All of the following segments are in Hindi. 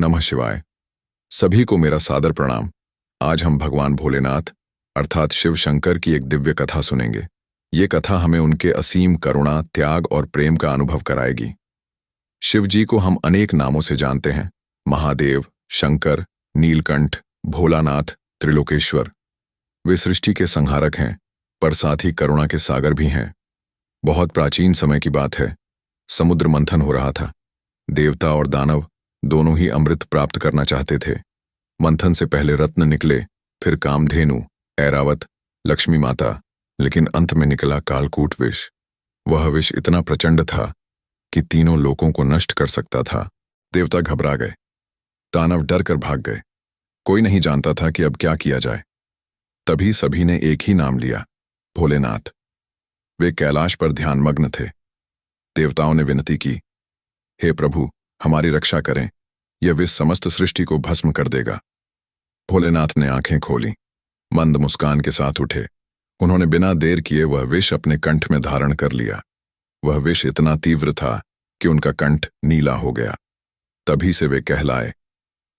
नमः शिवाय। सभी को मेरा सादर प्रणाम। आज हम भगवान भोलेनाथ अर्थात शिव शंकर की एक दिव्य कथा सुनेंगे। ये कथा हमें उनके असीम करुणा, त्याग और प्रेम का अनुभव कराएगी। शिव जी को हम अनेक नामों से जानते हैं, महादेव, शंकर, नीलकंठ, भोलानाथ, त्रिलोकेश्वर। वे सृष्टि के संहारक हैं, पर साथ ही करुणा के सागर भी हैं। बहुत प्राचीन समय की बात है, समुद्र मंथन हो रहा था। देवता और दानव दोनों ही अमृत प्राप्त करना चाहते थे। मंथन से पहले रत्न निकले, फिर कामधेनु, ऐरावत, लक्ष्मी माता, लेकिन अंत में निकला कालकूट विष। वह विष इतना प्रचंड था कि तीनों लोकों को नष्ट कर सकता था। देवता घबरा गए, दानव डर कर भाग गए। कोई नहीं जानता था कि अब क्या किया जाए। तभी सभी ने एक ही नाम लिया, भोलेनाथ। वे कैलाश पर ध्यानमग्न थे। देवताओं ने विनती की, हे प्रभु, हमारी रक्षा करें, यह विष समस्त सृष्टि को भस्म कर देगा। भोलेनाथ ने आंखें खोली, मंद मुस्कान के साथ उठे। उन्होंने बिना देर किए वह विष अपने कंठ में धारण कर लिया। वह विष इतना तीव्र था कि उनका कंठ नीला हो गया। तभी से वे कहलाए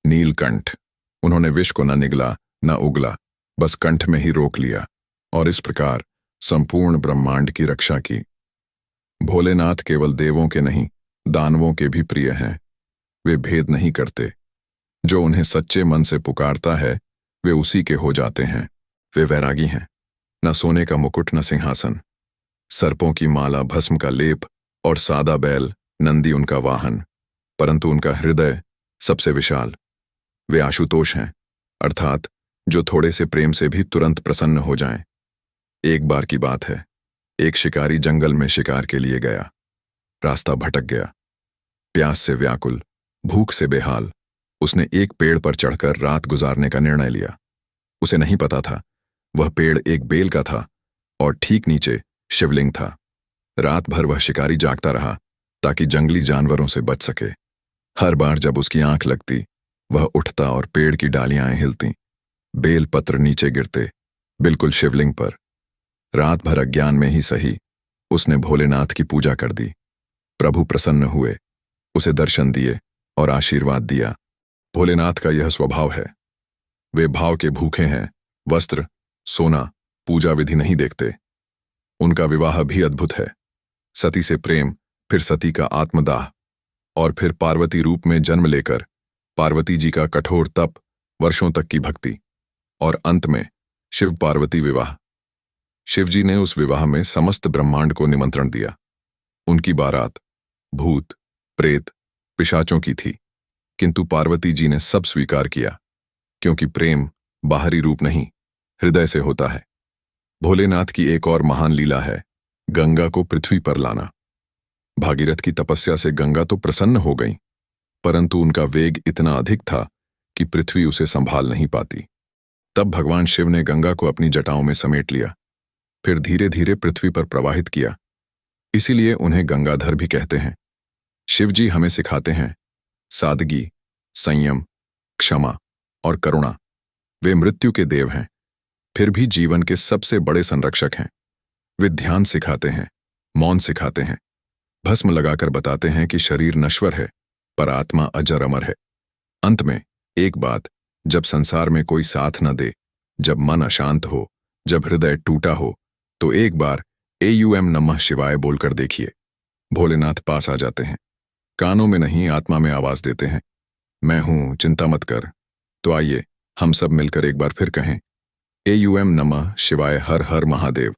नीलकंठ। उन्होंने विष को न निगला न उगला, बस कंठ में ही रोक लिया और इस प्रकार संपूर्ण ब्रह्मांड की रक्षा की। भोलेनाथ केवल देवों के नहीं, दानवों के भी प्रिय हैं। वे भेद नहीं करते। जो उन्हें सच्चे मन से पुकारता है, वे उसी के हो जाते हैं। वे वैरागी हैं, न सोने का मुकुट न सिंहासन, सर्पों की माला, भस्म का लेप और सादा बैल, नंदी उनका वाहन, परंतु उनका हृदय सबसे विशाल। वे आशुतोष हैं, अर्थात जो थोड़े से प्रेम से भी तुरंत प्रसन्न हो जाएं। एक बार की बात है, एक शिकारी जंगल में शिकार के लिए गया। रास्ता भटक गया। प्यास से व्याकुल, भूख से बेहाल, उसने एक पेड़ पर चढ़कर रात गुजारने का निर्णय लिया। उसे नहीं पता था वह पेड़ एक बेल का था और ठीक नीचे शिवलिंग था। रात भर वह शिकारी जागता रहा ताकि जंगली जानवरों से बच सके। हर बार जब उसकी आंख लगती, वह उठता और पेड़ की डालियां हिलती, बेल पत्र नीचे गिरते, बिल्कुल शिवलिंग पर। रात भर अज्ञान में ही सही, उसने भोलेनाथ की पूजा कर दी। प्रभु प्रसन्न हुए, उसे दर्शन दिए और आशीर्वाद दिया। भोलेनाथ का यह स्वभाव है। वे भाव के भूखे हैं, वस्त्र, सोना, पूजा विधि नहीं देखते। उनका विवाह भी अद्भुत है। सती से प्रेम, फिर सती का आत्मदाह और फिर पार्वती रूप में जन्म लेकर पार्वती जी का कठोर तप, वर्षों तक की भक्ति और अंत में शिव पार्वती विवाह। शिवजी ने उस विवाह में समस्त ब्रह्मांड को निमंत्रण दिया। उनकी बारात भूत, प्रेत, पिशाचों की थी, किंतु पार्वती जी ने सब स्वीकार किया, क्योंकि प्रेम बाहरी रूप नहीं, हृदय से होता है। भोलेनाथ की एक और महान लीला है, गंगा को पृथ्वी पर लाना। भागीरथ की तपस्या से गंगा तो प्रसन्न हो गई, परंतु उनका वेग इतना अधिक था कि पृथ्वी उसे संभाल नहीं पाती। तब भगवान शिव ने गंगा को अपनी जटाओं में समेट लिया, फिर धीरे धीरे पृथ्वी पर प्रवाहित किया। इसीलिए उन्हें गंगाधर भी कहते हैं। शिवजी हमें सिखाते हैं सादगी, संयम, क्षमा और करुणा। वे मृत्यु के देव हैं, फिर भी जीवन के सबसे बड़े संरक्षक हैं। वे ध्यान सिखाते हैं, मौन सिखाते हैं, भस्म लगाकर बताते हैं कि शरीर नश्वर है पर आत्मा अजर अमर है। अंत में एक बात, जब संसार में कोई साथ न दे, जब मन अशांत हो, जब हृदय टूटा हो, तो एक बार एयूएम नमः शिवाय बोलकर देखिए। भोलेनाथ पास आ जाते हैं। कानों में नहीं, आत्मा में आवाज देते हैं, मैं हूं, चिंता मत कर। तो आइए हम सब मिलकर एक बार फिर कहें, एयूएम नमः शिवाय, हर हर महादेव।